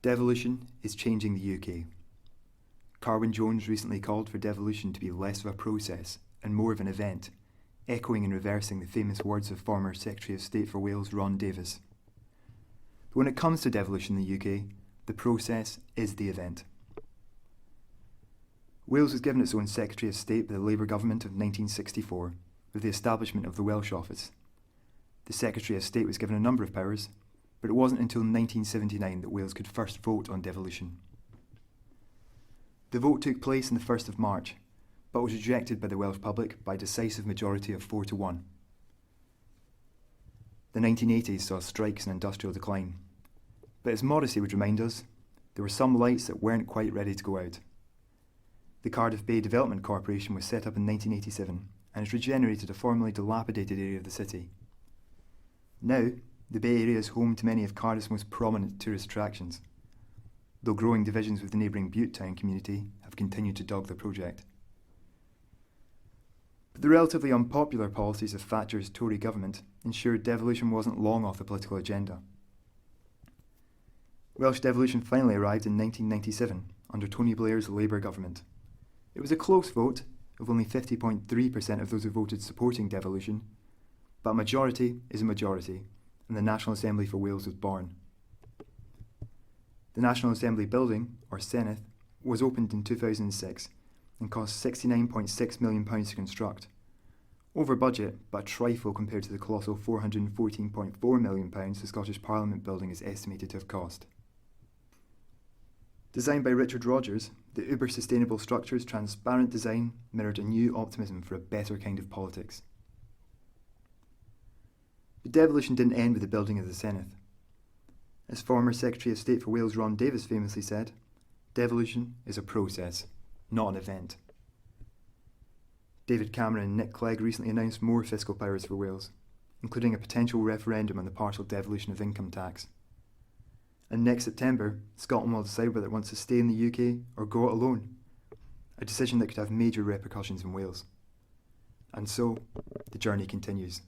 Devolution is changing the UK. Carwyn Jones recently called for devolution to be less of a process and more of an event, echoing and reversing the famous words of former Secretary of State for Wales Ron Davies. But when it comes to devolution in the UK, the process is the event. Wales was given its own Secretary of State by the Labour government of 1964 with the establishment of the Welsh office. The Secretary of State was given a number of powers, but it wasn't until 1979 that Wales could first vote on devolution. The vote took place on the 1st of March, but was rejected by the Welsh public by a decisive majority of 4-1. The 1980s saw strikes and industrial decline, but as modesty would remind us, there were some lights that weren't quite ready to go out. The Cardiff Bay Development Corporation was set up in 1987 and has regenerated a formerly dilapidated area of the city. Now, the Bay Area is home to many of Cardiff's most prominent tourist attractions, though growing divisions with the neighbouring Bute Town community have continued to dog the project. But the relatively unpopular policies of Thatcher's Tory government ensured devolution wasn't long off the political agenda. Welsh devolution finally arrived in 1997 under Tony Blair's Labour government. It was a close vote of only 50.3% of those who voted supporting devolution, but a majority is a majority, and the National Assembly for Wales was born. The National Assembly building, or Senedd, was opened in 2006 and cost £69.6 million to construct. Over budget, but a trifle compared to the colossal £414.4 million the Scottish Parliament building is estimated to have cost. Designed by Richard Rogers, the uber-sustainable structure's transparent design mirrored a new optimism for a better kind of politics. But devolution didn't end with the building of the Senedd. As former Secretary of State for Wales Ron Davies famously said, devolution is a process, not an event. David Cameron and Nick Clegg recently announced more fiscal powers for Wales, including a potential referendum on the partial devolution of income tax. And next September, Scotland will decide whether it wants to stay in the UK or go it alone, a decision that could have major repercussions in Wales. And so, the journey continues.